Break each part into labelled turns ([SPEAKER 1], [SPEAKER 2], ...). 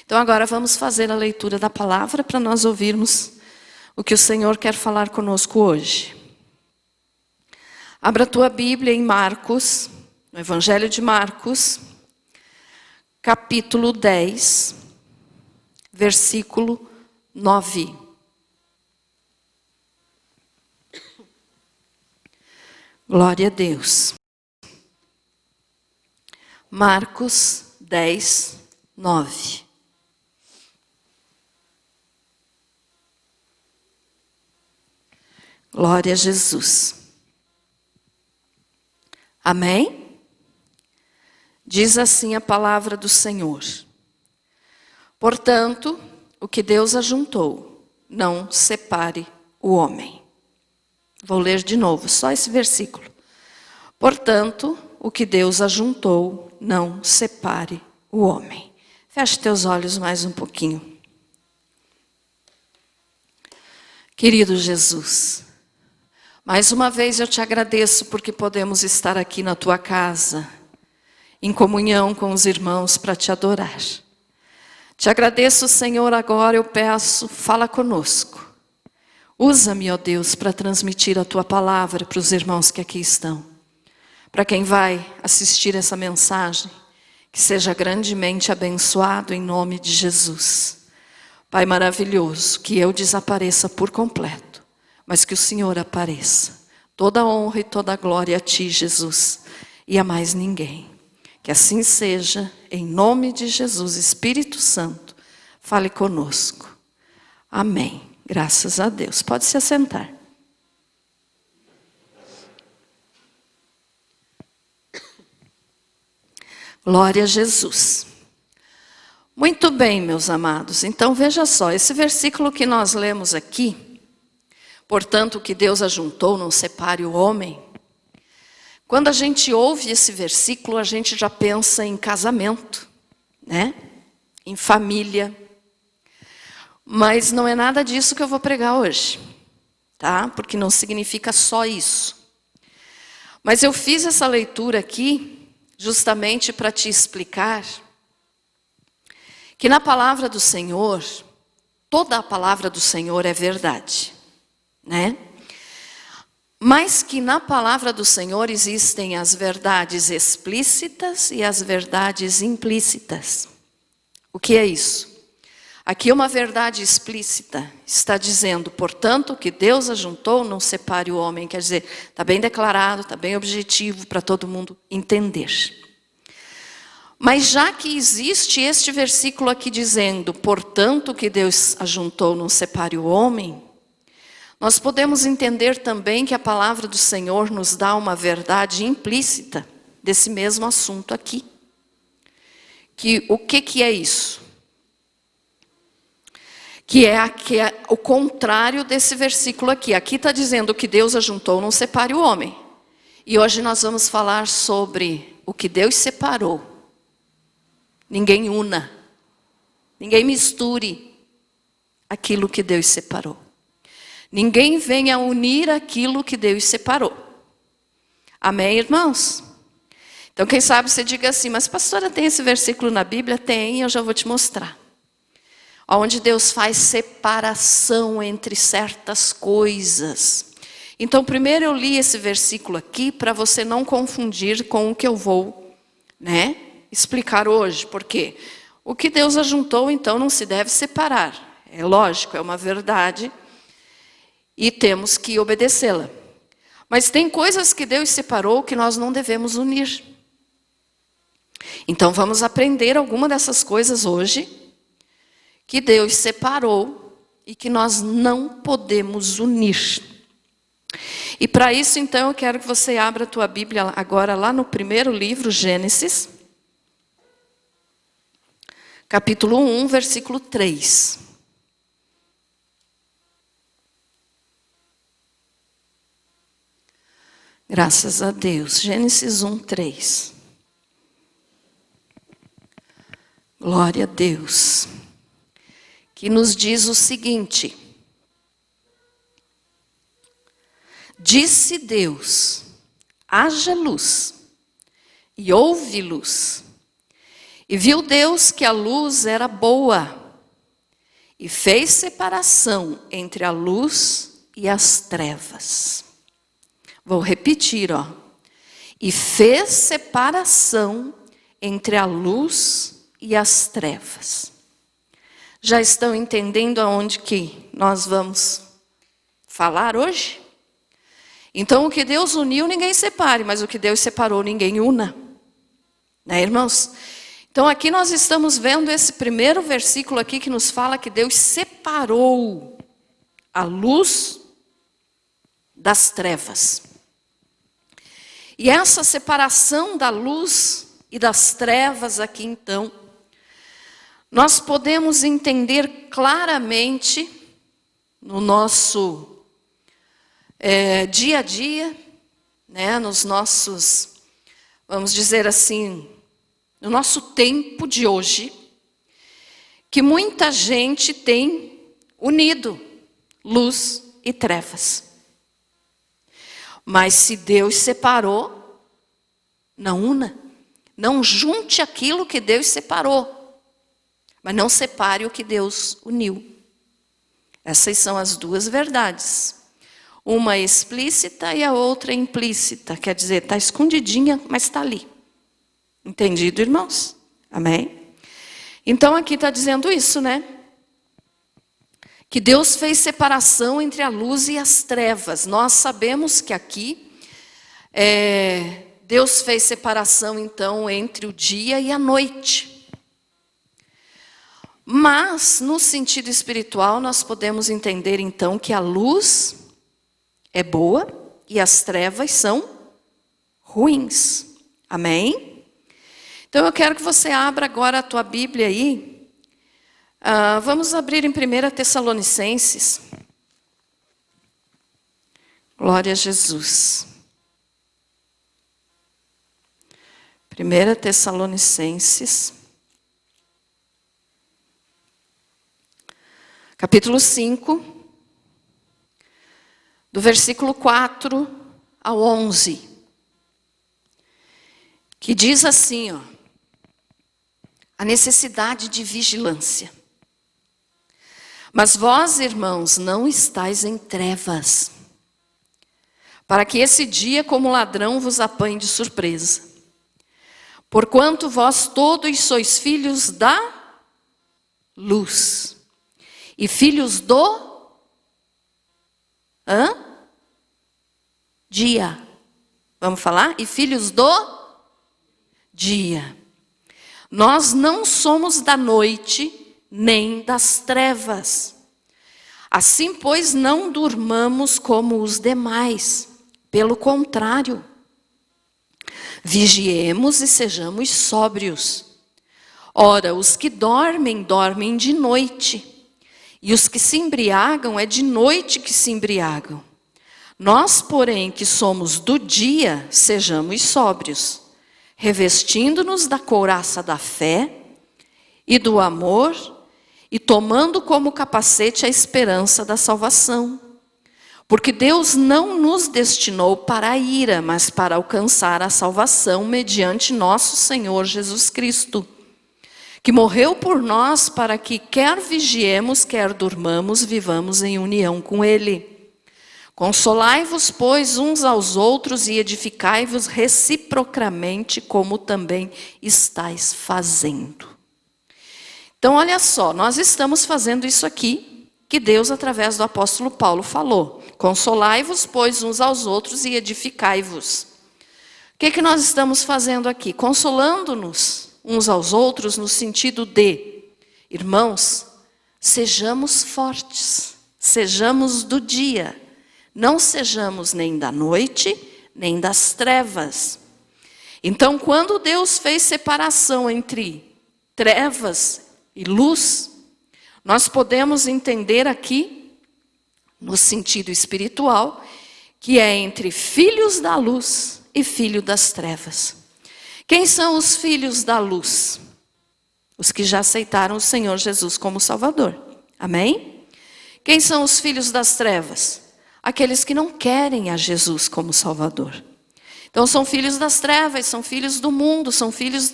[SPEAKER 1] Então agora vamos fazer a leitura da palavra para nós ouvirmos o que o Senhor quer falar conosco hoje. Abra a tua Bíblia em Marcos, no Evangelho de Marcos, capítulo 10, versículo 9. Glória a Deus. Marcos 10, 9. Glória a Jesus. Amém? Diz assim a palavra do Senhor. Portanto, o que Deus ajuntou, não separe o homem. Vou ler de novo, só esse versículo. Portanto, o que Deus ajuntou, não separe o homem. Feche teus olhos mais um pouquinho. Querido Jesus, mais uma vez eu te agradeço porque podemos estar aqui na tua casa, em comunhão com os irmãos para te adorar. Te agradeço, Senhor, agora eu peço, fala conosco. Usa-me, ó Deus, para transmitir a tua palavra para os irmãos que aqui estão. Para quem vai assistir essa mensagem, que seja grandemente abençoado em nome de Jesus. Pai maravilhoso, que eu desapareça por completo, mas que o Senhor apareça. Toda a honra e toda a glória a ti, Jesus, e a mais ninguém. Que assim seja, em nome de Jesus, Espírito Santo, fale conosco. Amém. Graças a Deus. Pode se assentar. Glória a Jesus. Muito bem, meus amados. Então veja só, esse versículo que nós lemos aqui, portanto, o que Deus ajuntou, não separe o homem. Quando a gente ouve esse versículo, a gente já pensa em casamento, né? Em família. Mas não é nada disso que eu vou pregar hoje, tá? Porque não significa só isso. Mas eu fiz essa leitura aqui justamente para te explicar que na palavra do Senhor, toda a palavra do Senhor é verdade, né? Mas que na palavra do Senhor existem as verdades explícitas e as verdades implícitas. O que é isso? Aqui uma verdade explícita está dizendo, portanto, o que Deus ajuntou, não separe o homem. Quer dizer, está bem declarado, está bem objetivo para todo mundo entender. Mas já que existe este versículo aqui dizendo, portanto, o que Deus ajuntou, não separe o homem, nós podemos entender também que a palavra do Senhor nos dá uma verdade implícita desse mesmo assunto aqui. O que é isso? Que é o contrário desse versículo aqui. Aqui está dizendo o que Deus ajuntou, não separe o homem. E hoje nós vamos falar sobre o que Deus separou. Ninguém una. Ninguém misture aquilo que Deus separou. Ninguém venha unir aquilo que Deus separou. Amém, irmãos? Então, quem sabe você diga assim, mas pastora, tem esse versículo na Bíblia? Tem, eu já vou te mostrar. Onde Deus faz separação entre certas coisas. Então, primeiro eu li esse versículo aqui para você não confundir com o que eu vou, explicar hoje. Por quê? O que Deus ajuntou, então, não se deve separar. É lógico, é uma verdade e temos que obedecê-la. Mas tem coisas que Deus separou que nós não devemos unir. Então, vamos aprender alguma dessas coisas hoje que Deus separou e que nós não podemos unir. E para isso, então, eu quero que você abra a tua Bíblia agora lá no primeiro livro, Gênesis, capítulo 1, versículo 3. Graças a Deus. Gênesis 1, 3. Glória a Deus. Que nos diz o seguinte: disse Deus, haja luz, e houve luz. E viu Deus que a luz era boa, e fez separação entre a luz e as trevas. Vou repetir, ó. E fez separação entre a luz e as trevas. Já estão entendendo aonde que nós vamos falar hoje? Então, o que Deus uniu, ninguém separe, mas o que Deus separou, ninguém una. Né, irmãos? Então, aqui nós estamos vendo esse primeiro versículo aqui que nos fala que Deus separou a luz das trevas. E essa separação da luz e das trevas aqui, então, nós podemos entender claramente no nosso dia a dia, né, nos nossos, vamos dizer assim, no nosso tempo de hoje, que muita gente tem unido luz e trevas. Mas se Deus separou, não una. Não junte aquilo que Deus separou, mas não separe o que Deus uniu. Essas são as duas verdades. Uma explícita e a outra implícita. Quer dizer, está escondidinha, mas está ali. Entendido, irmãos? Amém? Então aqui está dizendo isso, né? Que Deus fez separação entre a luz e as trevas. Nós sabemos que aqui Deus fez separação, então, entre o dia e a noite. Mas, no sentido espiritual, nós podemos entender, então, que a luz é boa e as trevas são ruins. Amém? Então, eu quero que você abra agora a tua Bíblia aí. Vamos abrir em 1 Tessalonicenses. Glória a Jesus. 1 Tessalonicenses, capítulo 5, do versículo 4 ao 11, que diz assim, ó, a necessidade de vigilância. Mas vós, irmãos, não estáis em trevas, para que esse dia como ladrão vos apanhe de surpresa. Porquanto vós todos sois filhos da luz, e filhos do dia. Vamos falar? E filhos do dia. Nós não somos da noite, nem das trevas. Assim, pois, não durmamos como os demais. Pelo contrário, vigiemos e sejamos sóbrios. Ora, os que dormem, dormem de noite. E os que se embriagam, é de noite que se embriagam. Nós, porém, que somos do dia, sejamos sóbrios, revestindo-nos da couraça da fé e do amor, e tomando como capacete a esperança da salvação. Porque Deus não nos destinou para a ira, mas para alcançar a salvação mediante nosso Senhor Jesus Cristo, que morreu por nós para que quer vigiemos, quer durmamos, vivamos em união com Ele. Consolai-vos, pois, uns aos outros e edificai-vos reciprocamente, como também estáis fazendo. Então, olha só, nós estamos fazendo isso aqui, que Deus, através do apóstolo Paulo, falou. Consolai-vos, pois, uns aos outros e edificai-vos. O que nós estamos fazendo aqui? Consolando-nos uns aos outros no sentido de, irmãos, sejamos fortes, sejamos do dia, não sejamos nem da noite, nem das trevas. Então, quando Deus fez separação entre trevas e luz, nós podemos entender aqui, no sentido espiritual, que é entre filhos da luz e filho das trevas. Quem são os filhos da luz? Os que já aceitaram o Senhor Jesus como Salvador. Amém? Quem são os filhos das trevas? Aqueles que não querem a Jesus como Salvador. Então são filhos das trevas, são filhos do mundo, são filhos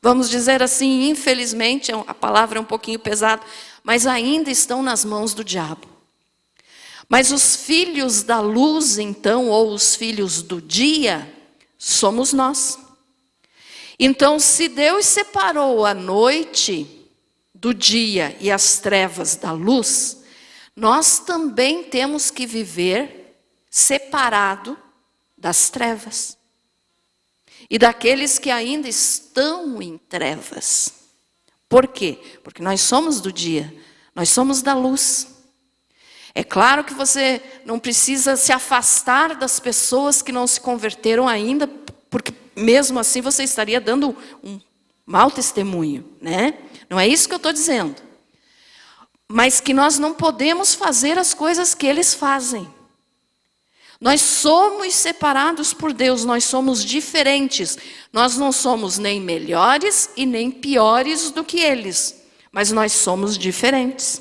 [SPEAKER 1] vamos dizer assim, infelizmente, a palavra é um pouquinho pesada, mas ainda estão nas mãos do diabo. Mas os filhos da luz, então, ou os filhos do dia, somos nós. Então, se Deus separou a noite do dia e as trevas da luz, nós também temos que viver separado das trevas e daqueles que ainda estão em trevas. Por quê? Porque nós somos do dia, nós somos da luz. É claro que você não precisa se afastar das pessoas que não se converteram ainda, porque mesmo assim você estaria dando um mau testemunho, né? Não é isso que eu estou dizendo. Mas que nós não podemos fazer as coisas que eles fazem. Nós somos separados por Deus, nós somos diferentes. Nós não somos nem melhores e nem piores do que eles, mas nós somos diferentes.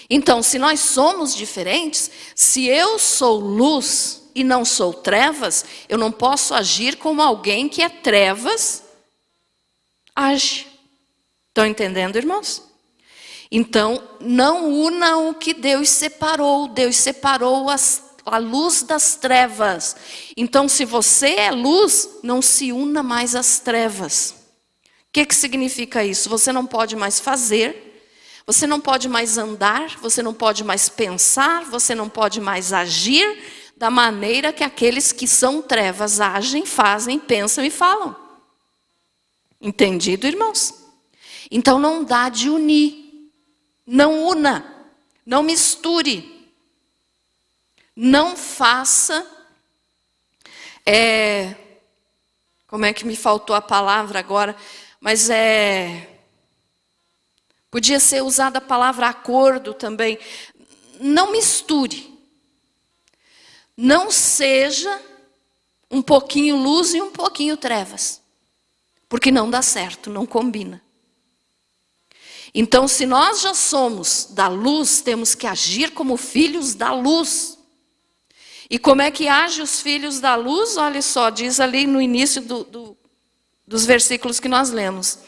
[SPEAKER 1] Então, se nós somos diferentes, se eu sou luz e não sou trevas, eu não posso agir como alguém que é trevas age. Estão entendendo, irmãos? Então, não unam o que Deus separou. Deus separou a luz das trevas. Então, se você é luz, não se una mais às trevas. O que significa isso? Você não pode mais fazer, você não pode mais andar, você não pode mais pensar, você não pode mais agir da maneira que aqueles que são trevas agem, fazem, pensam e falam. Entendido, irmãos? Então não dá de unir. Não una. Não misture. Não faça. Como é que me faltou a palavra agora? Mas podia ser usada a palavra acordo também. Não misture. Não seja um pouquinho luz e um pouquinho trevas. Porque não dá certo, não combina. Então, se nós já somos da luz, temos que agir como filhos da luz. E como é que agem os filhos da luz? Olha só, diz ali no início dos versículos que nós lemos.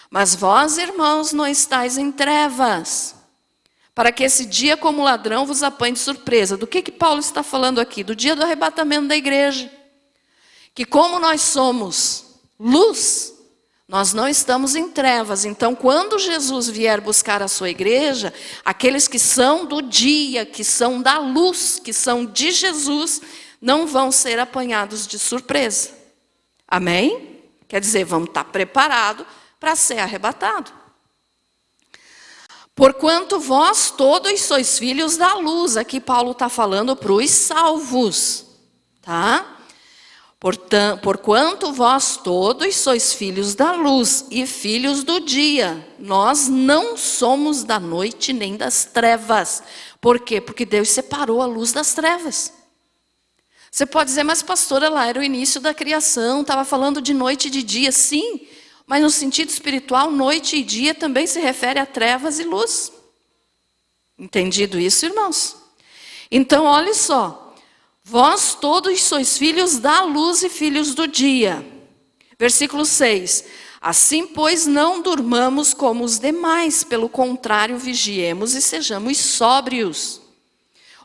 [SPEAKER 1] Mas vós, irmãos, não estáis em trevas, para que esse dia como ladrão vos apanhe de surpresa. Do que Paulo está falando aqui? Do dia do arrebatamento da igreja. Que como nós somos luz, nós não estamos em trevas. Então, quando Jesus vier buscar a sua igreja, aqueles que são do dia, que são da luz, que são de Jesus, não vão ser apanhados de surpresa. Amém? Quer dizer, vamos estar preparados para ser arrebatado. Porquanto vós todos sois filhos da luz. Aqui Paulo está falando para os salvos. Tá? Porquanto vós todos sois filhos da luz e filhos do dia. Nós não somos da noite nem das trevas. Por quê? Porque Deus separou a luz das trevas. Você pode dizer, mas pastora, lá era o início da criação, estava falando de noite e de dia. Sim, mas no sentido espiritual, noite e dia também se refere a trevas e luz. Entendido isso, irmãos? Então, olha só. Vós todos sois filhos da luz e filhos do dia. Versículo 6. Assim, pois, não durmamos como os demais, pelo contrário, vigiemos e sejamos sóbrios.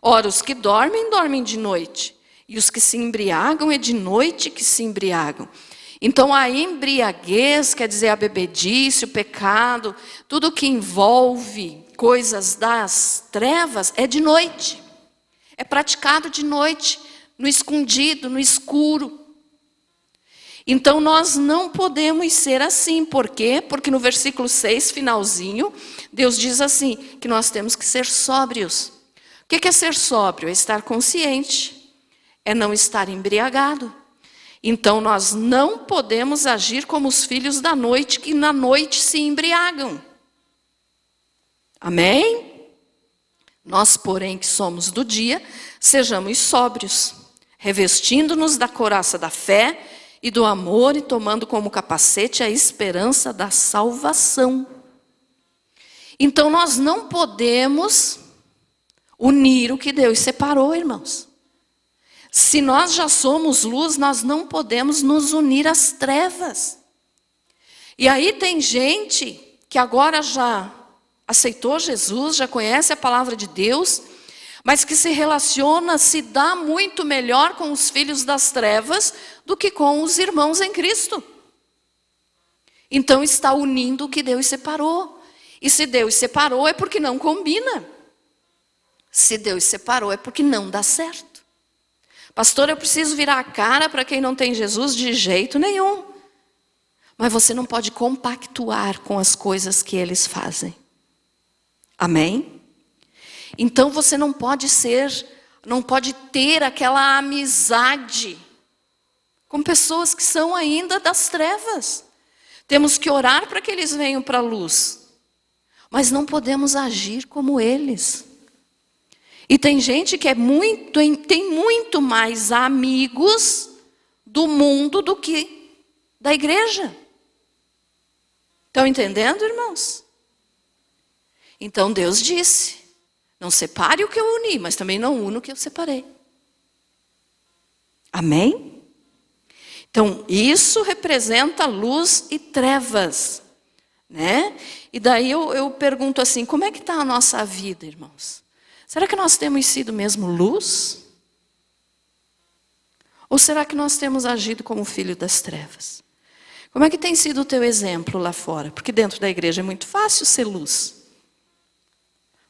[SPEAKER 1] Ora, os que dormem, dormem de noite, e os que se embriagam, é de noite que se embriagam. Então, a embriaguez, quer dizer, a bebedice, o pecado, tudo que envolve coisas das trevas, é de noite. É praticado de noite, no escondido, no escuro. Então, nós não podemos ser assim. Por quê? Porque no versículo 6, finalzinho, Deus diz assim, que nós temos que ser sóbrios. O que é ser sóbrio? É estar consciente. É não estar embriagado. Então, nós não podemos agir como os filhos da noite, que na noite se embriagam. Amém? Nós, porém, que somos do dia, sejamos sóbrios, revestindo-nos da couraça da fé e do amor e tomando como capacete a esperança da salvação. Então, nós não podemos unir o que Deus separou, irmãos. Se nós já somos luz, nós não podemos nos unir às trevas. E aí tem gente que agora já aceitou Jesus, já conhece a palavra de Deus, mas que se relaciona, se dá muito melhor com os filhos das trevas do que com os irmãos em Cristo. Então está unindo o que Deus separou. E se Deus separou é porque não combina. Se Deus separou é porque não dá certo. Pastor, eu preciso virar a cara para quem não tem Jesus? De jeito nenhum. Mas você não pode compactuar com as coisas que eles fazem. Amém? Então você não pode ter aquela amizade com pessoas que são ainda das trevas. Temos que orar para que eles venham para a luz. Mas não podemos agir como eles. E tem gente que tem muito mais amigos do mundo do que da igreja. Estão entendendo, irmãos? Então Deus disse, não separe o que eu uni, mas também não uno o que eu separei. Amém? Então isso representa luz e trevas, né? E daí eu pergunto assim, como é que está a nossa vida, irmãos? Será que nós temos sido mesmo luz? Ou será que nós temos agido como filho das trevas? Como é que tem sido o teu exemplo lá fora? Porque dentro da igreja é muito fácil ser luz.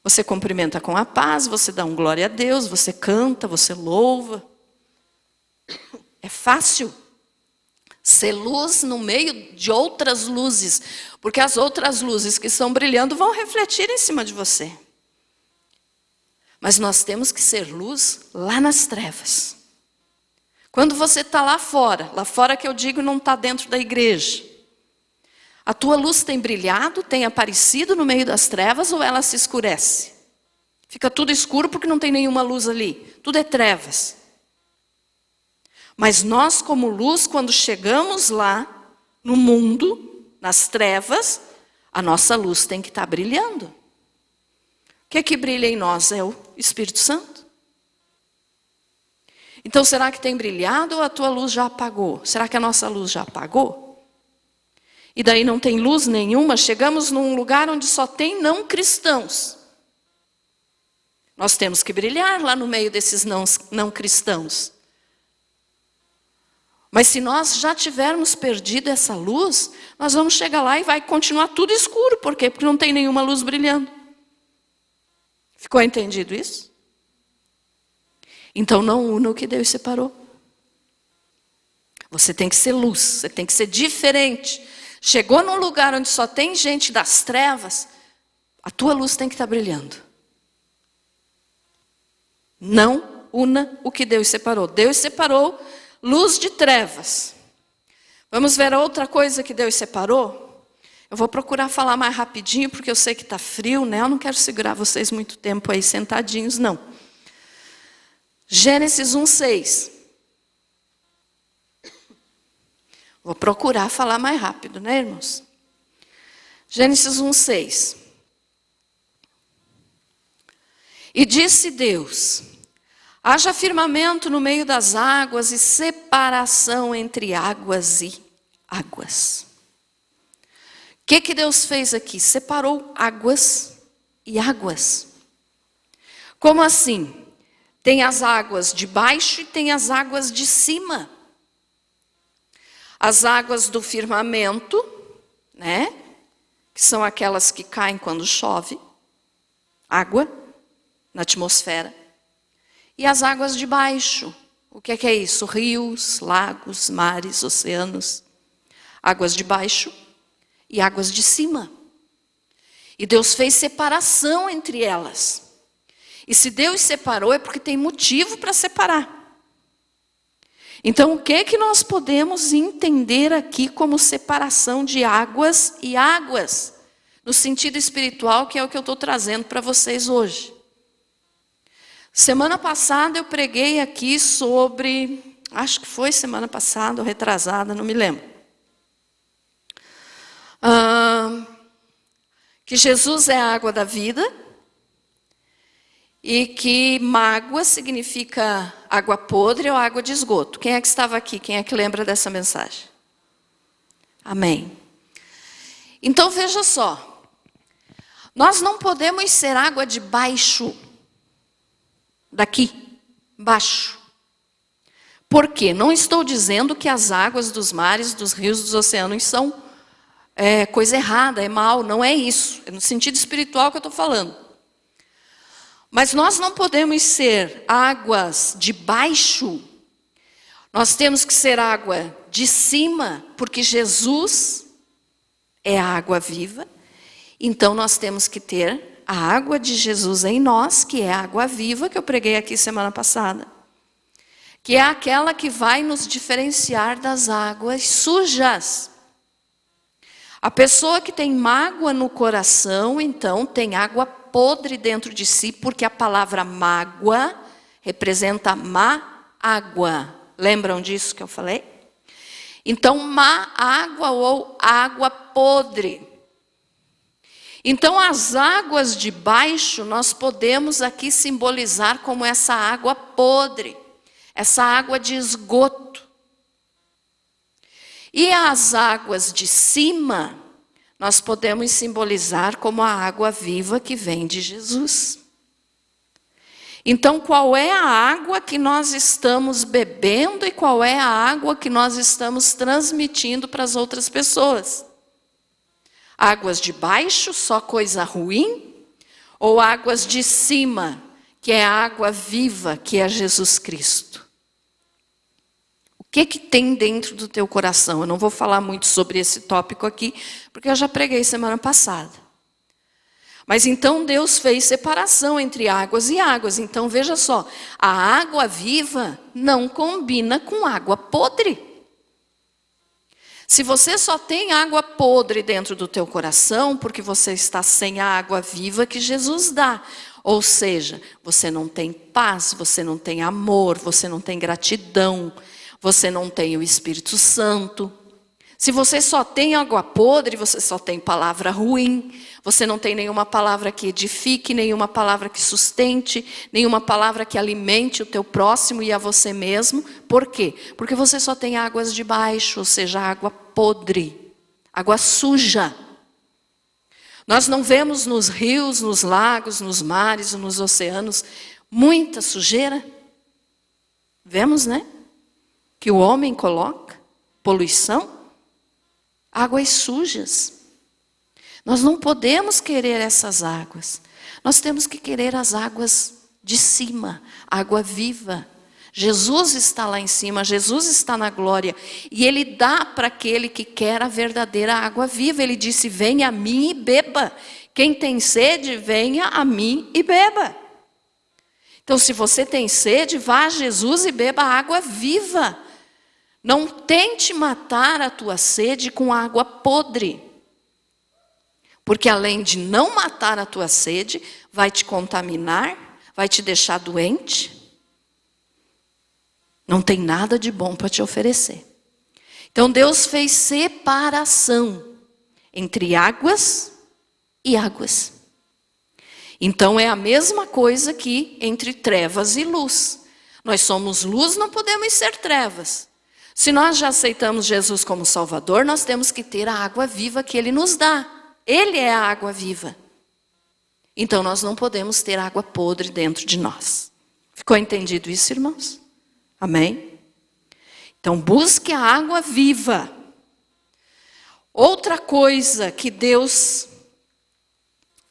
[SPEAKER 1] Você cumprimenta com a paz, você dá um glória a Deus, você canta, você louva. É fácil ser luz no meio de outras luzes, porque as outras luzes que estão brilhando vão refletir em cima de você. Mas nós temos que ser luz lá nas trevas. Quando você está lá fora que eu digo não está dentro da igreja, a tua luz tem brilhado, tem aparecido no meio das trevas ou ela se escurece? Fica tudo escuro porque não tem nenhuma luz ali, tudo é trevas. Mas nós como luz, quando chegamos lá no mundo, nas trevas, a nossa luz tem que estar brilhando. O que é que brilha em nós? É o Espírito Santo. Então, será que tem brilhado ou a tua luz já apagou? Será que a nossa luz já apagou? E daí não tem luz nenhuma, chegamos num lugar onde só tem não cristãos. Nós temos que brilhar lá no meio desses não cristãos. Mas se nós já tivermos perdido essa luz, nós vamos chegar lá e vai continuar tudo escuro. Por quê? Porque não tem nenhuma luz brilhando. Ficou entendido isso? Então não una o que Deus separou. Você tem que ser luz, você tem que ser diferente. Chegou num lugar onde só tem gente das trevas, a tua luz tem que estar brilhando. Não una o que Deus separou. Deus separou luz de trevas. Vamos ver a outra coisa que Deus separou? Eu vou procurar falar mais rapidinho, porque eu sei que está frio, né? Eu não quero segurar vocês muito tempo aí sentadinhos, não. Gênesis 1:6. Vou procurar falar mais rápido, né, irmãos? Gênesis 1:6. E disse Deus: haja firmamento no meio das águas e separação entre águas e águas. O que Deus fez aqui? Separou águas e águas. Como assim? Tem as águas de baixo e tem as águas de cima. As águas do firmamento, né? Que são aquelas que caem quando chove. Água na atmosfera. E as águas de baixo. O que é isso? Rios, lagos, mares, oceanos. Águas de baixo e águas de cima. E Deus fez separação entre elas. E se Deus separou é porque tem motivo para separar. Então o que nós podemos entender aqui como separação de águas e águas? No sentido espiritual, que é o que eu estou trazendo para vocês hoje. Semana passada eu preguei aqui sobre, acho que foi semana passada ou retrasada, não me lembro. Que Jesus é a água da vida e que mágoa significa água podre ou água de esgoto. Quem é que estava aqui? Quem é que lembra dessa mensagem? Amém. Então veja só, nós não podemos ser água de baixo, daqui, baixo. Por quê? Não estou dizendo que as águas dos mares, dos rios, dos oceanos são coisa errada, é mal, não é isso. É no sentido espiritual que eu estou falando. Mas nós não podemos ser águas de baixo, nós temos que ser água de cima, porque Jesus é a água viva. Então nós temos que ter a água de Jesus em nós, que é a água viva, que eu preguei aqui semana passada. Que é aquela que vai nos diferenciar das águas sujas. A pessoa que tem mágoa no coração, então, tem água podre dentro de si, porque a palavra mágoa representa má água. Lembram disso que eu falei? Então, má água ou água podre. Então, as águas de baixo, nós podemos aqui simbolizar como essa água podre, essa água de esgoto. E as águas de cima, nós podemos simbolizar como a água viva que vem de Jesus. Então, qual é a água que nós estamos bebendo e qual é a água que nós estamos transmitindo para as outras pessoas? Águas de baixo, só coisa ruim? Ou águas de cima, que é a água viva, que é Jesus Cristo? O que tem dentro do teu coração? Eu não vou falar muito sobre esse tópico aqui, porque eu já preguei semana passada. Mas então Deus fez separação entre águas e águas. Então veja só, a água viva não combina com água podre. Se você só tem água podre dentro do teu coração, porque você está sem a água viva que Jesus dá. Ou seja, você não tem paz, você não tem amor, você não tem gratidão, você não tem o Espírito Santo. Se você só tem água podre, você só tem palavra ruim, você não tem nenhuma palavra que edifique, nenhuma palavra que sustente, nenhuma palavra que alimente o teu próximo e a você mesmo. Por quê? Porque você só tem águas de baixo, ou seja, água podre, água suja. Nós não vemos nos rios, nos lagos, nos mares, nos oceanos, muita sujeira? Vemos, né? Que o homem coloca, poluição, águas sujas. Nós não podemos querer essas águas. Nós temos que querer as águas de cima, água viva. Jesus está lá em cima, Jesus está na glória. E Ele dá para aquele que quer a verdadeira água viva. Ele disse, venha a mim e beba. Quem tem sede, venha a mim e beba. Então, se você tem sede, vá a Jesus e beba água viva. Não tente matar a tua sede com água podre. Porque além de não matar a tua sede, vai te contaminar, vai te deixar doente. Não tem nada de bom para te oferecer. Então Deus fez separação entre águas e águas. Então é a mesma coisa que entre trevas e luz. Nós somos luz, não podemos ser trevas. Se nós já aceitamos Jesus como Salvador, nós temos que ter a água viva que Ele nos dá. Ele é a água viva. Então nós não podemos ter água podre dentro de nós. Ficou entendido isso, irmãos? Amém? Então busque a água viva. Outra coisa que Deus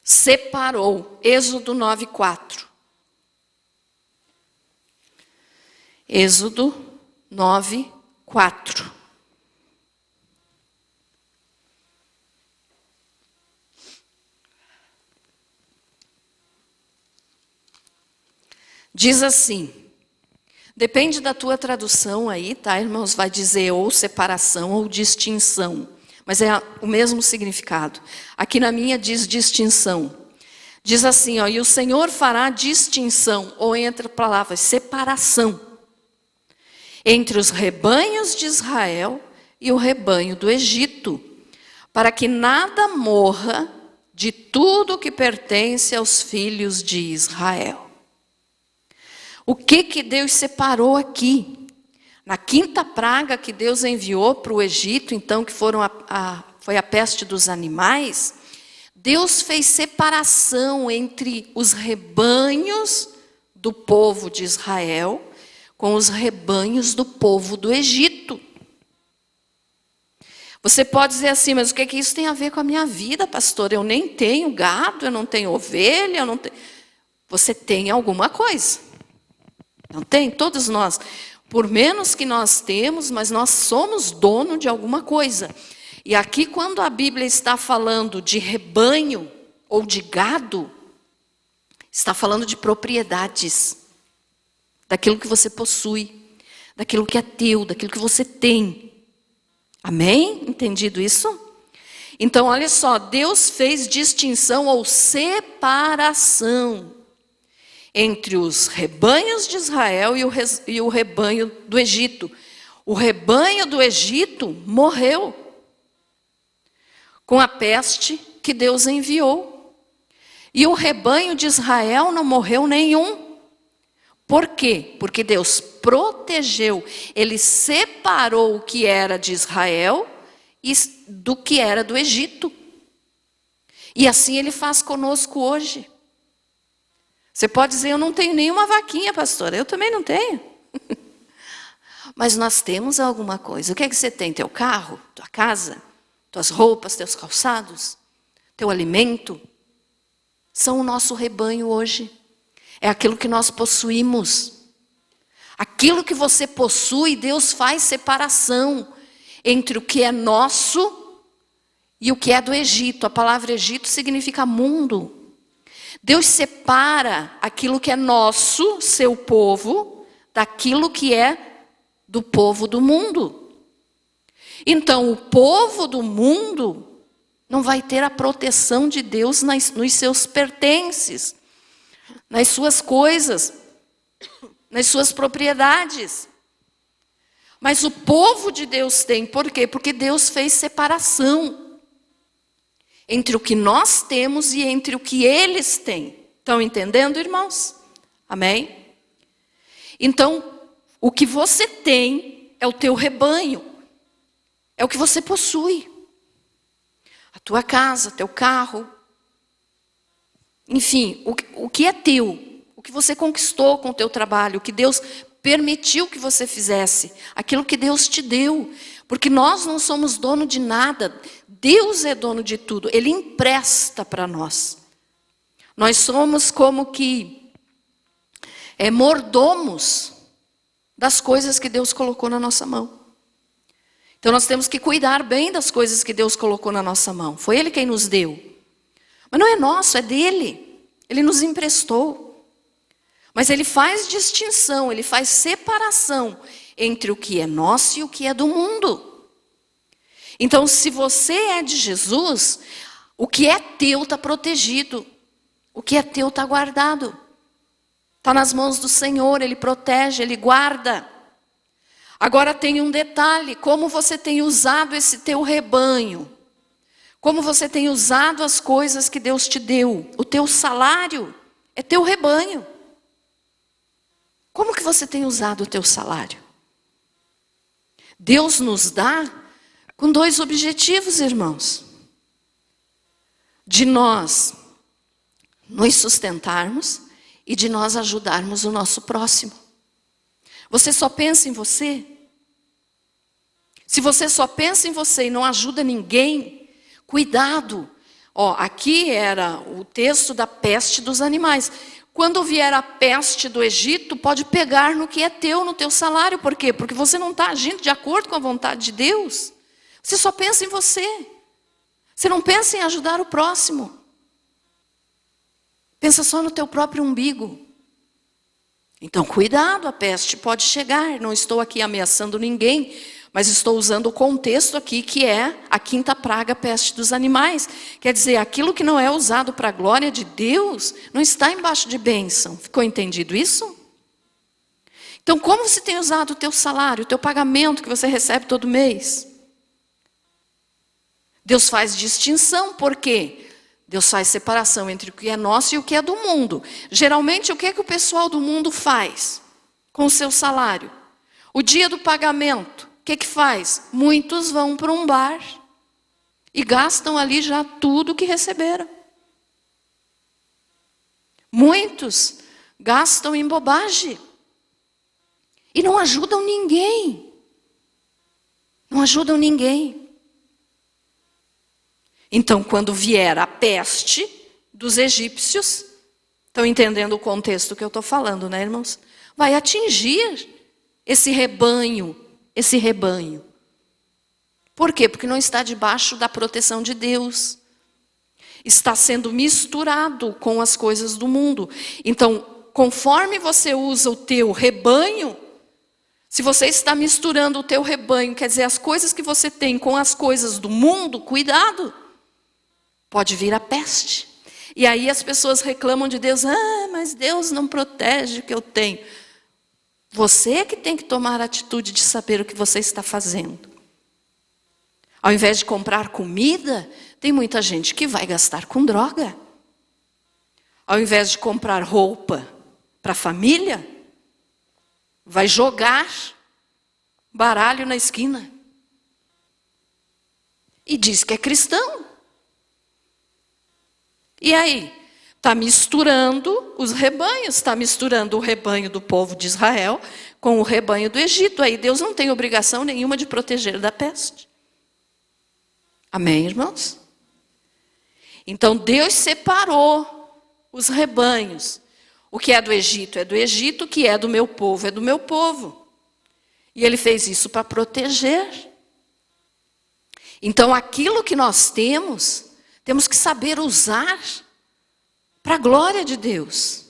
[SPEAKER 1] separou, Êxodo 9:4. Êxodo 9:4. Diz assim, depende da tua tradução aí, tá, irmãos? Vai dizer ou separação ou distinção, mas é o mesmo significado. Aqui na minha diz distinção. Diz assim, ó, e o Senhor fará distinção, ou entre palavras, separação, entre os rebanhos de Israel e o rebanho do Egito, para que nada morra de tudo que pertence aos filhos de Israel. O que Deus separou aqui? Na quinta praga que Deus enviou para o Egito, então, que foi a peste dos animais, Deus fez separação entre os rebanhos do povo de Israel com os rebanhos do povo do Egito. Você pode dizer assim, mas o que isso tem a ver com a minha vida, pastor? Eu nem tenho gado, eu não tenho ovelha, eu não tenho... Você tem alguma coisa. Não tem? Todos nós. Por menos que nós temos, mas nós somos dono de alguma coisa. E aqui, quando a Bíblia está falando de rebanho ou de gado, está falando de propriedades, daquilo que você possui, daquilo que é teu, daquilo que você tem. Amém? Entendido isso? Então, olha só, Deus fez distinção ou separação entre os rebanhos de Israel e o rebanho do Egito. O rebanho do Egito morreu com a peste que Deus enviou. E o rebanho de Israel não morreu nenhum. Por quê? Porque Deus protegeu, Ele separou o que era de Israel do que era do Egito. E assim Ele faz conosco hoje. Você pode dizer, eu não tenho nenhuma vaquinha, pastora. Eu também não tenho. Mas nós temos alguma coisa. O que é que você tem? Teu carro? Tua casa? Tuas roupas? Teus calçados? Teu alimento? São o nosso rebanho hoje. É aquilo que nós possuímos. Aquilo que você possui, Deus faz separação entre o que é nosso e o que é do Egito. A palavra Egito significa mundo. Deus separa aquilo que é nosso, seu povo, daquilo que é do povo do mundo. Então, o povo do mundo não vai ter a proteção de Deus nos seus pertences, nas suas coisas, nas suas propriedades. Mas o povo de Deus tem. Por quê? Porque Deus fez separação entre o que nós temos e entre o que eles têm. Estão entendendo, irmãos? Amém? Então, o que você tem é o teu rebanho. É o que você possui. A tua casa, teu carro. Enfim, o que é teu. O que você conquistou com o teu trabalho. O que Deus permitiu que você fizesse. Aquilo que Deus te deu. Porque nós não somos dono de nada. Deus é dono de tudo. Ele empresta para nós. Nós somos como que mordomos das coisas que Deus colocou na nossa mão. Então nós temos que cuidar bem das coisas que Deus colocou na nossa mão. Foi Ele quem nos deu. Mas não é nosso, é dele. Ele nos emprestou. Mas Ele faz distinção, Ele faz separação entre o que é nosso e o que é do mundo. Então, se você é de Jesus, o que é teu está protegido. O que é teu está guardado. Está nas mãos do Senhor, Ele protege, Ele guarda. Agora tem um detalhe, como você tem usado esse teu rebanho. Como você tem usado as coisas que Deus te deu. O teu salário é teu rebanho. Como que você tem usado o teu salário? Deus nos dá com dois objetivos, irmãos. De nós nos sustentarmos e de nós ajudarmos o nosso próximo. Você só pensa em você? Se você só pensa em você e não ajuda ninguém, cuidado. Aqui era o texto da peste dos animais. Quando vier a peste do Egito, pode pegar no que é teu, no teu salário. Por quê? Porque você não está agindo de acordo com a vontade de Deus. Você só pensa em você. Você não pensa em ajudar o próximo. Pensa só no teu próprio umbigo. Então, cuidado, a peste pode chegar. Não estou aqui ameaçando ninguém, mas estou usando o contexto aqui, que é a quinta praga, a peste dos animais. Quer dizer, aquilo que não é usado para a glória de Deus, não está embaixo de bênção. Ficou entendido isso? Então, como você tem usado o teu salário, o teu pagamento que você recebe todo mês? Deus faz distinção, por quê? Deus faz separação entre o que é nosso e o que é do mundo. Geralmente, o que é que o pessoal do mundo faz com o seu salário? O dia do pagamento, o que é que faz? Muitos vão para um bar e gastam ali já tudo que receberam. Muitos gastam em bobagem e não ajudam ninguém. Não ajudam ninguém. Então, quando vier a peste dos egípcios, estão entendendo o contexto que eu estou falando, né, irmãos? Vai atingir esse rebanho. Por quê? Porque não está debaixo da proteção de Deus. Está sendo misturado com as coisas do mundo. Então, conforme você usa o teu rebanho, se você está misturando o teu rebanho, quer dizer, as coisas que você tem com as coisas do mundo, cuidado. Pode vir a peste. E aí as pessoas reclamam de Deus. Mas Deus não protege o que eu tenho. Você é que tem que tomar a atitude de saber o que você está fazendo. Ao invés de comprar comida, tem muita gente que vai gastar com droga. Ao invés de comprar roupa para a família, vai jogar baralho na esquina. E diz que é cristão. E aí? Está misturando os rebanhos. Está misturando o rebanho do povo de Israel com o rebanho do Egito. Aí Deus não tem obrigação nenhuma de proteger da peste. Amém, irmãos? Então Deus separou os rebanhos. O que é do Egito, o que é do meu povo, é do meu povo. E Ele fez isso para proteger. Então aquilo que nós temos que saber usar para a glória de Deus.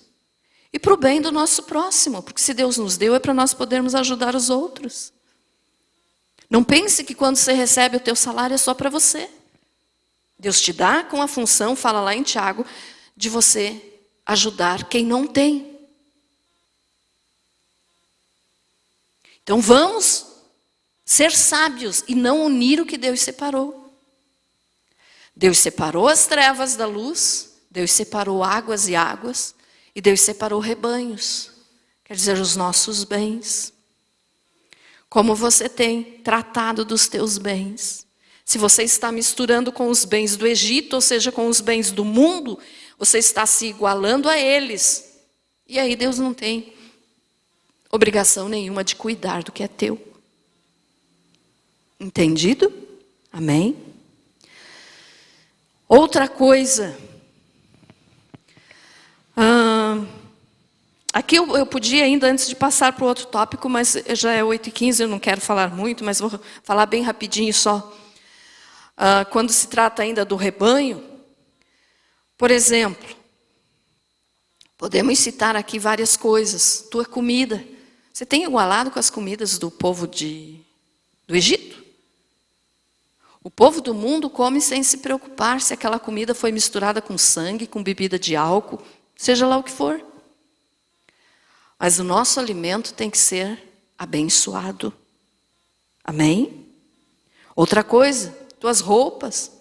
[SPEAKER 1] E para o bem do nosso próximo. Porque se Deus nos deu, é para nós podermos ajudar os outros. Não pense que quando você recebe o teu salário é só para você. Deus te dá com a função, fala lá em Tiago, de você ajudar quem não tem. Então vamos ser sábios e não unir o que Deus separou. Deus separou as trevas da luz, Deus separou águas e águas, e Deus separou rebanhos, quer dizer, os nossos bens. Como você tem tratado dos teus bens? Se você está misturando com os bens do Egito, ou seja, com os bens do mundo, você está se igualando a eles. E aí Deus não tem obrigação nenhuma de cuidar do que é teu. Entendido? Amém? Outra coisa. Aqui eu podia ainda, antes de passar para o outro tópico, mas já é 8h15, eu não quero falar muito, mas vou falar bem rapidinho só. Quando se trata ainda do rebanho, por exemplo, podemos citar aqui várias coisas. Tua comida. Você tem igualado com as comidas do povo do Egito? O povo do mundo come sem se preocupar se aquela comida foi misturada com sangue, com bebida de álcool, seja lá o que for. Mas o nosso alimento tem que ser abençoado. Amém? Outra coisa, tuas roupas.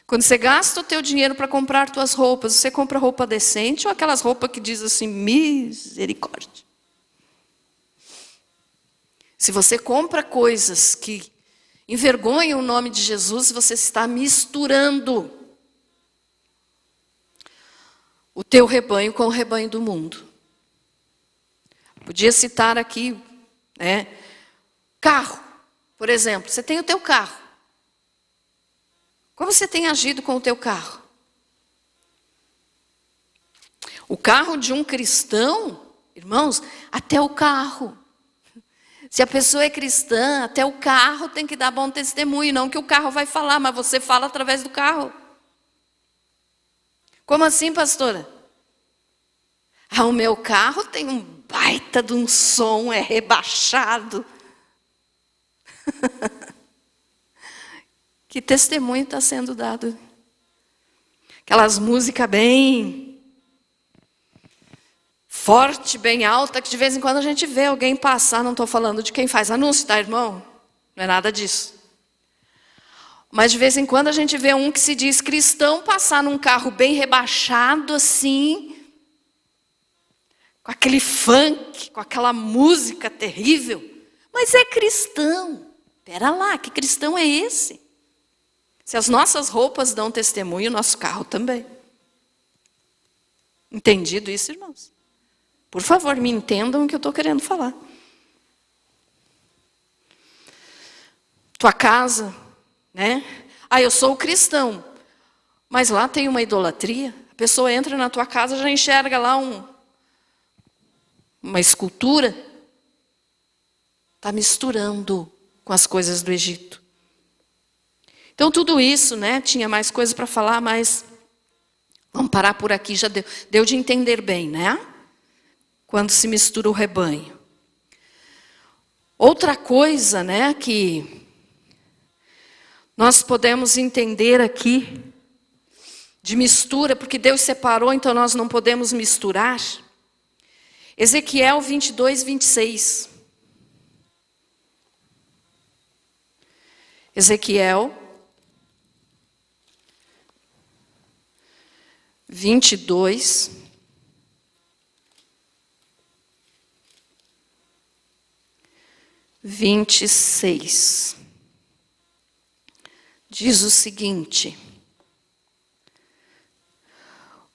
[SPEAKER 1] Quando você gasta o teu dinheiro para comprar tuas roupas, você compra roupa decente ou aquelas roupas que diz assim, misericórdia? Se você compra coisas que envergonham o nome de Jesus, você está misturando o teu rebanho com o rebanho do mundo. Podia citar aqui, carro, por exemplo. Você tem o teu carro. Como você tem agido com o teu carro? O carro de um cristão, irmãos, até o carro. Se a pessoa é cristã, até o carro tem que dar bom testemunho. Não que o carro vai falar, mas você fala através do carro. Como assim, pastora? O meu carro tem um baita de um som, é rebaixado. Que testemunho está sendo dado? Aquelas músicas bem forte, bem alta, que de vez em quando a gente vê alguém passar. Não estou falando de quem faz anúncio, tá, irmão? Não é nada disso. Mas de vez em quando a gente vê um que se diz cristão passar num carro bem rebaixado assim, com aquele funk, com aquela música terrível. Mas é cristão. Espera lá, que cristão é esse? Se as nossas roupas dão testemunho, o nosso carro também. Entendido isso, irmãos? Por favor, me entendam o que eu estou querendo falar. Tua casa, né? Ah, eu sou cristão, mas lá tem uma idolatria. A pessoa entra na tua casa, já enxerga lá uma escultura. Está misturando com as coisas do Egito. Então tudo isso, né? Tinha mais coisas para falar, mas vamos parar por aqui, já deu de entender bem, né? Quando se mistura o rebanho. Outra coisa, né, que nós podemos entender aqui, de mistura, porque Deus separou, então nós não podemos misturar. Ezequiel 22, 26. Ezequiel 22, 26. Diz o seguinte: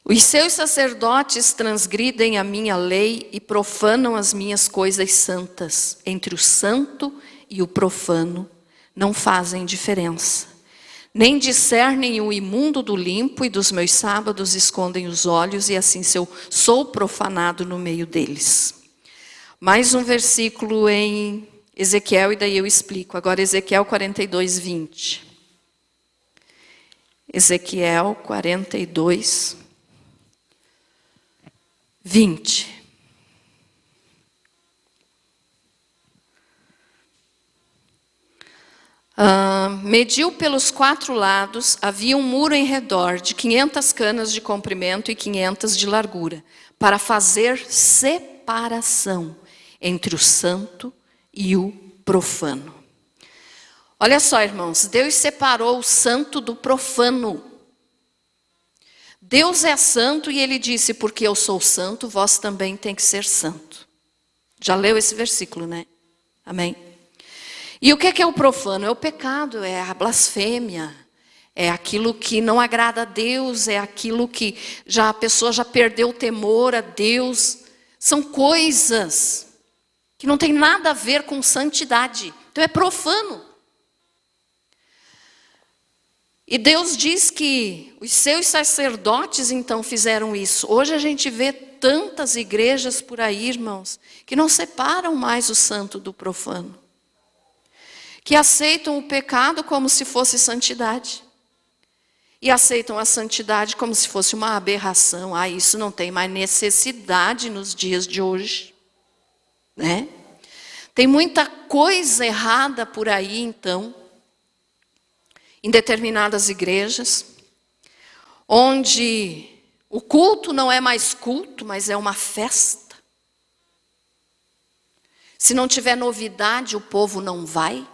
[SPEAKER 1] os seus sacerdotes transgridem a minha lei e profanam as minhas coisas santas. Entre o santo e o profano não fazem diferença. Nem discernem o imundo do limpo, e dos meus sábados escondem os olhos, e assim sou profanado no meio deles. Mais um versículo em Ezequiel, e daí eu explico. Agora Ezequiel 42, 20. Ezequiel 42, 20. Mediu pelos 4 lados, havia um muro em redor de 500 canas de comprimento e 500 de largura, para fazer separação entre o santo e o profano. Olha só, irmãos, Deus separou o santo do profano. Deus é santo e ele disse, porque eu sou santo, vós também tem que ser santo. Já leu esse versículo, né? Amém? E o que é o profano? É o pecado, é a blasfêmia, é aquilo que não agrada a Deus, é aquilo que a pessoa já perdeu o temor a Deus. São coisas que não tem nada a ver com santidade. Então é profano. E Deus diz que os seus sacerdotes então fizeram isso. Hoje a gente vê tantas igrejas por aí, irmãos, que não separam mais o santo do profano. Que aceitam o pecado como se fosse santidade. E aceitam a santidade como se fosse uma aberração. Ah, isso não tem mais necessidade nos dias de hoje. Né? Tem muita coisa errada por aí, então, em determinadas igrejas, onde o culto não é mais culto, mas é uma festa. Se não tiver novidade, o povo não vai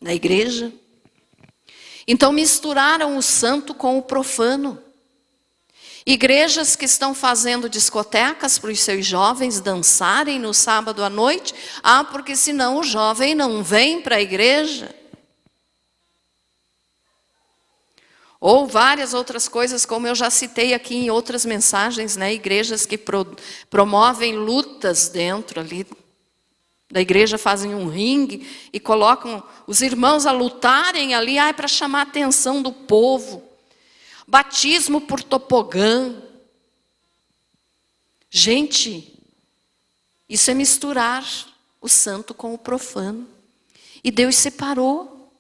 [SPEAKER 1] na igreja. Então misturaram o santo com o profano. Igrejas que estão fazendo discotecas para os seus jovens dançarem no sábado à noite. Ah, porque senão o jovem não vem para a igreja. Ou várias outras coisas, como eu já citei aqui em outras mensagens, né? Igrejas que promovem lutas dentro ali da igreja, fazem um ringue e colocam os irmãos a lutarem ali, para chamar a atenção do povo. Batismo por tobogã. Gente, isso é misturar o santo com o profano. E Deus separou.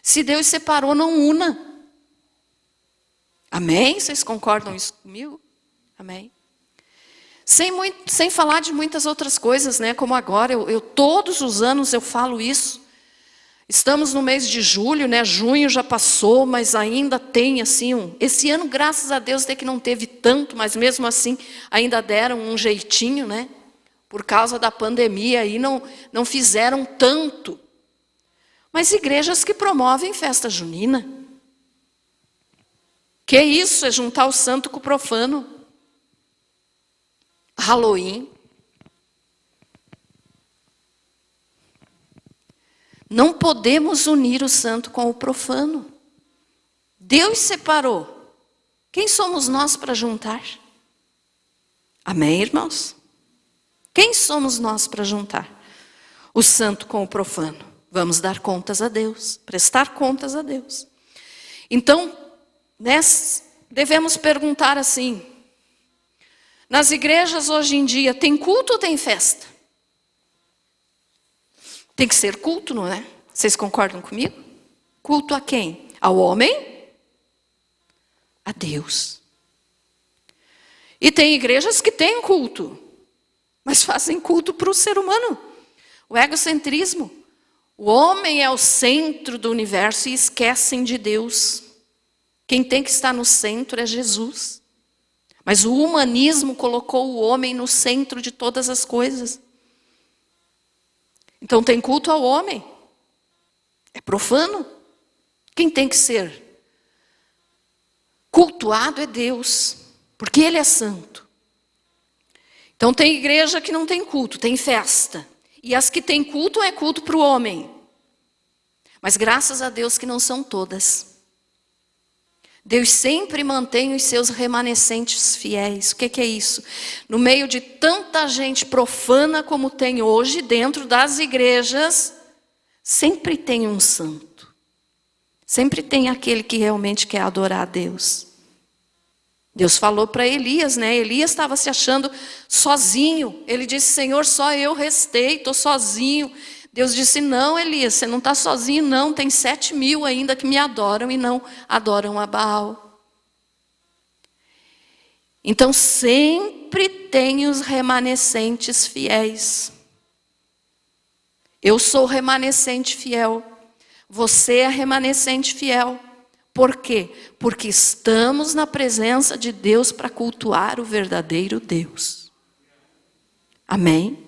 [SPEAKER 1] Se Deus separou, não una. Amém? Vocês concordam isso comigo? Amém? Sem falar de muitas outras coisas, né? Como agora, eu todos os anos eu falo isso. Estamos no mês de julho, né? Junho já passou, mas ainda tem assim esse ano, graças a Deus, até que não teve tanto, mas mesmo assim ainda deram um jeitinho, né? Por causa da pandemia aí não fizeram tanto. Mas igrejas que promovem festa junina. Que isso? É juntar o santo com o profano. Halloween. Não podemos unir o santo com o profano. Deus separou. Quem somos nós para juntar? Amém, irmãos? Quem somos nós para juntar o santo com o profano? Vamos dar contas a Deus, prestar contas a Deus. Então, devemos perguntar assim: nas igrejas hoje em dia, tem culto ou tem festa? Tem que ser culto, não é? Vocês concordam comigo? Culto a quem? Ao homem? A Deus. E tem igrejas que têm culto, mas fazem culto para o ser humano. O egocentrismo. O homem é o centro do universo e esquecem de Deus. Quem tem que estar no centro é Jesus. Mas o humanismo colocou o homem no centro de todas as coisas. Então tem culto ao homem. É profano. Quem tem que ser cultuado é Deus, porque Ele é santo. Então tem igreja que não tem culto, tem festa. E as que têm culto é culto para o homem. Mas graças a Deus que não são todas. Deus sempre mantém os seus remanescentes fiéis. O que é isso? No meio de tanta gente profana como tem hoje, dentro das igrejas, sempre tem um santo. Sempre tem aquele que realmente quer adorar a Deus. Deus falou para Elias, né? Elias estava se achando sozinho. Ele disse: Senhor, só eu restei, estou sozinho. Deus disse: não, Elias, você não está sozinho não. Tem 7.000 ainda que me adoram e não adoram a Baal. Então sempre tem os remanescentes fiéis. Eu sou remanescente fiel. Você é remanescente fiel. Por quê? Porque estamos na presença de Deus para cultuar o verdadeiro Deus. Amém?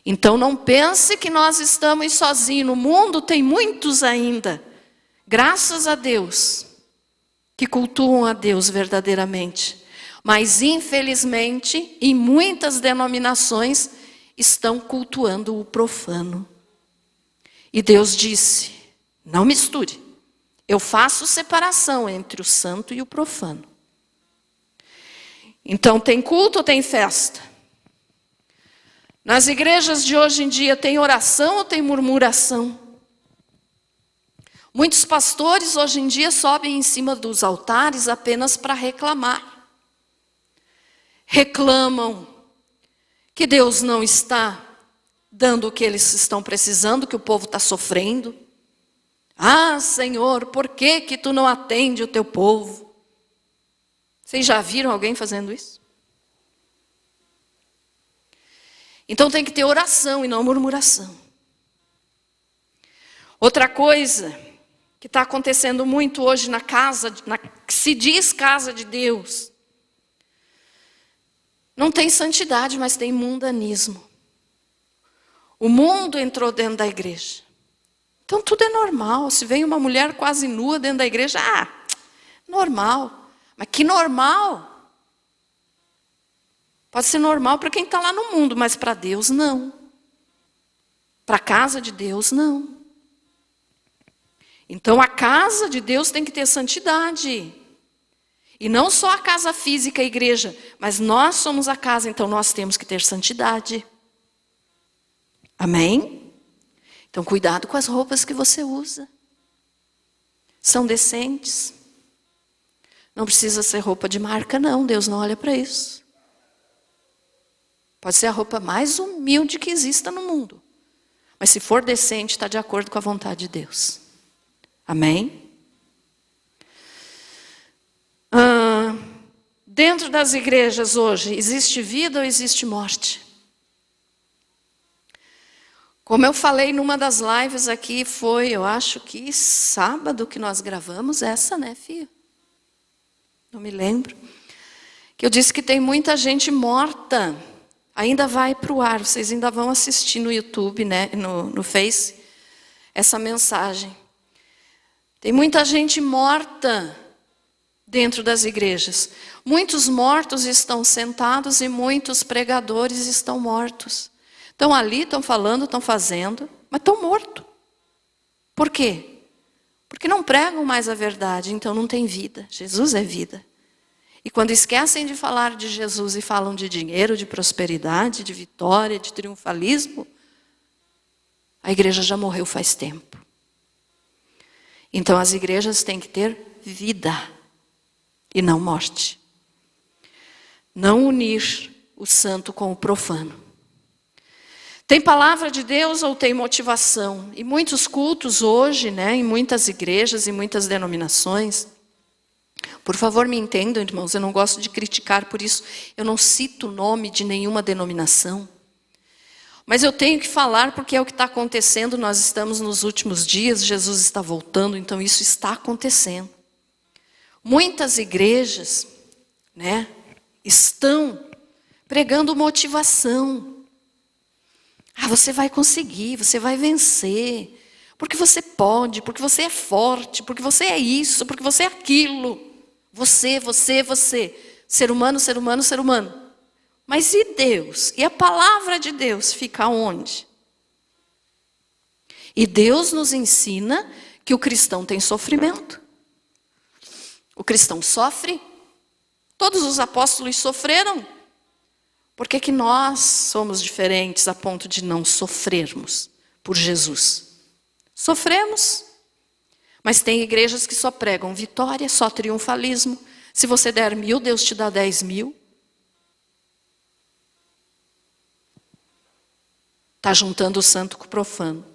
[SPEAKER 1] Então não pense que nós estamos sozinhos. No mundo tem muitos ainda, graças a Deus, que cultuam a Deus verdadeiramente. Mas infelizmente, em muitas denominações, estão cultuando o profano. E Deus disse: não misture. Eu faço separação entre o santo e o profano. Então tem culto ou tem festa? Nas igrejas de hoje em dia tem oração ou tem murmuração? Muitos pastores hoje em dia sobem em cima dos altares apenas para reclamar. Reclamam que Deus não está dando o que eles estão precisando, que o povo está sofrendo. Ah, Senhor, por que que tu não atende o teu povo? Vocês já viram alguém fazendo isso? Então tem que ter oração e não murmuração. Outra coisa que está acontecendo muito hoje na casa, que se diz casa de Deus, não tem santidade, mas tem mundanismo. O mundo entrou dentro da igreja. Então tudo é normal. Se vem uma mulher quase nua dentro da igreja, normal. Mas que normal? Pode ser normal para quem está lá no mundo, mas para Deus não. Para a casa de Deus não. Então a casa de Deus tem que ter santidade. E não só a casa física, a igreja, mas nós somos a casa, então nós temos que ter santidade. Amém? Então, cuidado com as roupas que você usa. São decentes. Não precisa ser roupa de marca, não. Deus não olha para isso. Pode ser a roupa mais humilde que exista no mundo. Mas se for decente, está de acordo com a vontade de Deus. Amém? Dentro das igrejas hoje, existe vida ou existe morte? Como eu falei numa das lives aqui, foi, eu acho que sábado que nós gravamos essa, né, filha? Não me lembro. Que eu disse que tem muita gente morta. Ainda vai para o ar, vocês ainda vão assistir no YouTube, né, no Face, essa mensagem. Tem muita gente morta dentro das igrejas. Muitos mortos estão sentados e muitos pregadores estão mortos. Estão ali, estão falando, estão fazendo, mas estão mortos. Por quê? Porque não pregam mais a verdade, então não tem vida. Jesus é vida. E quando esquecem de falar de Jesus e falam de dinheiro, de prosperidade, de vitória, de triunfalismo, a igreja já morreu faz tempo. Então as igrejas têm que ter vida e não morte. Não unir o santo com o profano. Tem palavra de Deus ou tem motivação? E muitos cultos hoje, em muitas igrejas e muitas denominações, por favor me entendam, irmãos, eu não gosto de criticar, por isso eu não cito o nome de nenhuma denominação. Mas eu tenho que falar porque é o que está acontecendo, nós estamos nos últimos dias, Jesus está voltando, então isso está acontecendo. Muitas igrejas, estão pregando motivação. Você vai conseguir, você vai vencer, porque você pode, porque você é forte, porque você é isso, porque você é aquilo. Você. Ser humano, ser humano, ser humano. Mas e Deus? E a palavra de Deus fica onde? E Deus nos ensina que o cristão tem sofrimento. O cristão sofre. Todos os apóstolos sofreram. Por que nós somos diferentes a ponto de não sofrermos por Jesus? Sofremos. Mas tem igrejas que só pregam vitória, só triunfalismo. Se você der 1000, Deus te dá 10.000. Está juntando o santo com o profano.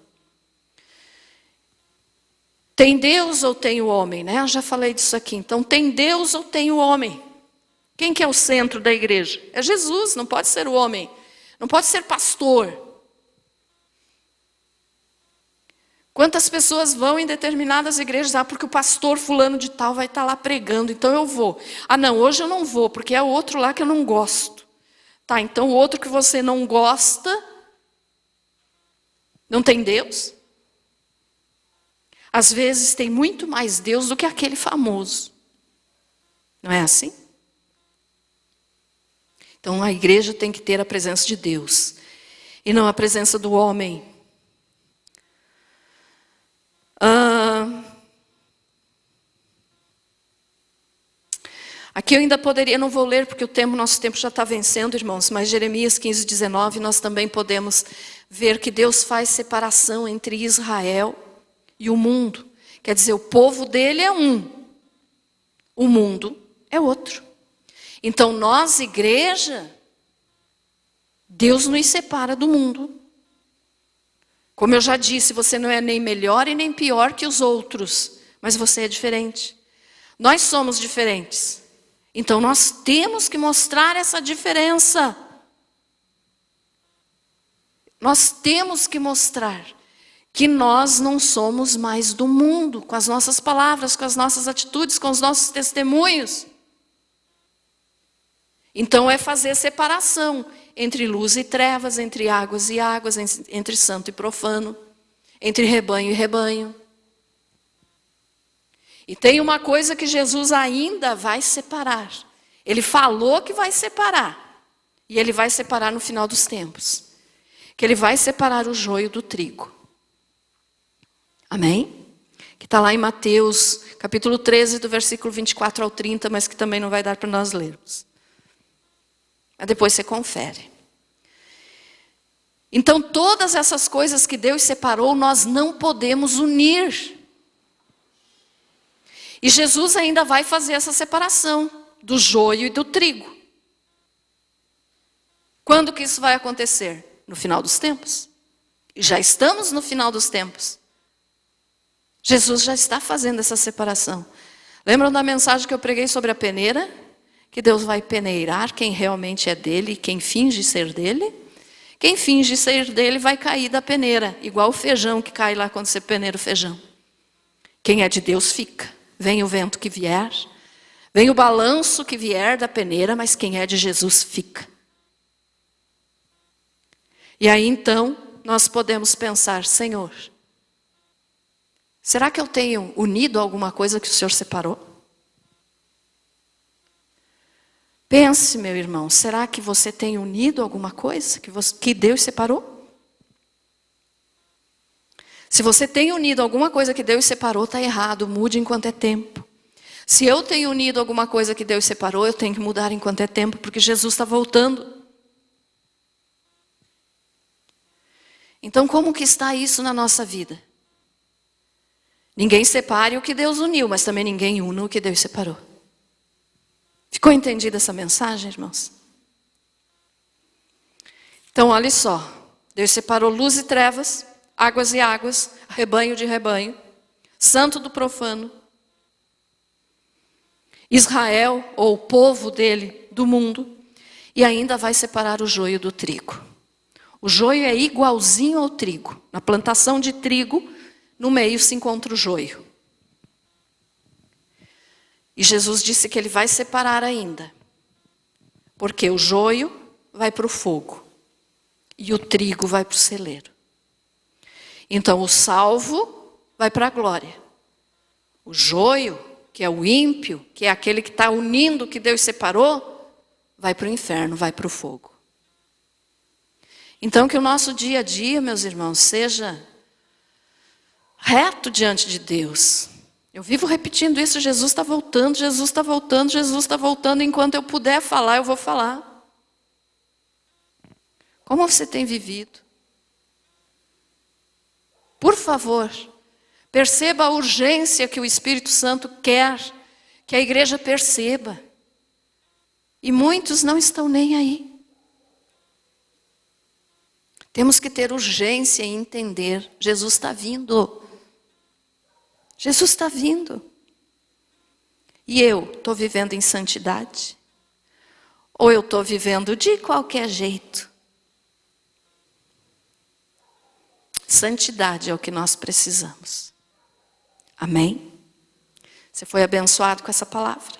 [SPEAKER 1] Tem Deus ou tem o homem? Eu já falei disso aqui. Então, tem Deus ou tem o homem? Quem que é o centro da igreja? É Jesus, não pode ser o homem. Não pode ser pastor. Quantas pessoas vão em determinadas igrejas? Porque o pastor fulano de tal vai estar lá pregando, então eu vou. Não, hoje eu não vou, porque é o outro lá que eu não gosto. Tá, então o outro que você não gosta, não tem Deus? Às vezes tem muito mais Deus do que aquele famoso. Não é assim? Então a igreja tem que ter a presença de Deus e não a presença do homem. Aqui eu ainda poderia, não vou ler porque nosso tempo já está vencendo, irmãos, mas Jeremias 15:19 nós também podemos ver que Deus faz separação entre Israel e o mundo. Quer dizer, o povo dele é um, o mundo é outro. Então nós, igreja, Deus nos separa do mundo. Como eu já disse, você não é nem melhor e nem pior que os outros, mas você é diferente. Nós somos diferentes. Então nós temos que mostrar essa diferença. Nós temos que mostrar que nós não somos mais do mundo, com as nossas palavras, com as nossas atitudes, com os nossos testemunhos. Então é fazer separação entre luz e trevas, entre águas e águas, entre santo e profano, entre rebanho e rebanho. E tem uma coisa que Jesus ainda vai separar. Ele falou que vai separar. E ele vai separar no final dos tempos. Que ele vai separar o joio do trigo. Amém? Que está lá em Mateus, capítulo 13, do versículo 24 ao 30, mas que também não vai dar para nós lermos. Mas depois você confere. Então, todas essas coisas que Deus separou, nós não podemos unir. E Jesus ainda vai fazer essa separação do joio e do trigo. Quando que isso vai acontecer? No final dos tempos. E já estamos no final dos tempos. Jesus já está fazendo essa separação. Lembram da mensagem que eu preguei sobre a peneira? Que Deus vai peneirar quem realmente é dele e quem finge ser dele? Quem finge ser dele vai cair da peneira, igual o feijão que cai lá quando você peneira o feijão. Quem é de Deus fica. Vem o vento que vier, vem o balanço que vier da peneira, mas quem é de Jesus fica. E aí então nós podemos pensar, Senhor, será que eu tenho unido alguma coisa que o Senhor separou? Pense, meu irmão, será que você tem unido alguma coisa que Deus separou? Se você tem unido alguma coisa que Deus separou, está errado, mude enquanto é tempo. Se eu tenho unido alguma coisa que Deus separou, eu tenho que mudar enquanto é tempo, porque Jesus está voltando. Então, como que está isso na nossa vida? Ninguém separe o que Deus uniu, mas também ninguém una o que Deus separou. Ficou entendida essa mensagem, irmãos? Então, olha só. Deus separou luz e trevas, águas e águas, rebanho de rebanho, santo do profano. Israel, ou o povo dele, do mundo. E ainda vai separar o joio do trigo. O joio é igualzinho ao trigo. Na plantação de trigo, no meio se encontra o joio. E Jesus disse que ele vai separar ainda. Porque o joio vai para o fogo. E o trigo vai para o celeiro. Então o salvo vai para a glória. O joio, que é o ímpio, que é aquele que está unindo o que Deus separou, vai para o inferno, vai para o fogo. Então que o nosso dia a dia, meus irmãos, seja reto diante de Deus. Eu vivo repetindo isso, Jesus está voltando, Jesus está voltando, Jesus está voltando. Enquanto eu puder falar, eu vou falar. Como você tem vivido? Por favor, perceba a urgência que o Espírito Santo quer que a igreja perceba. E muitos não estão nem aí. Temos que ter urgência em entender. Jesus está vindo. Jesus está vindo. E eu estou vivendo em santidade? Ou eu estou vivendo de qualquer jeito? Santidade é o que nós precisamos. Amém? Você foi abençoado com essa palavra?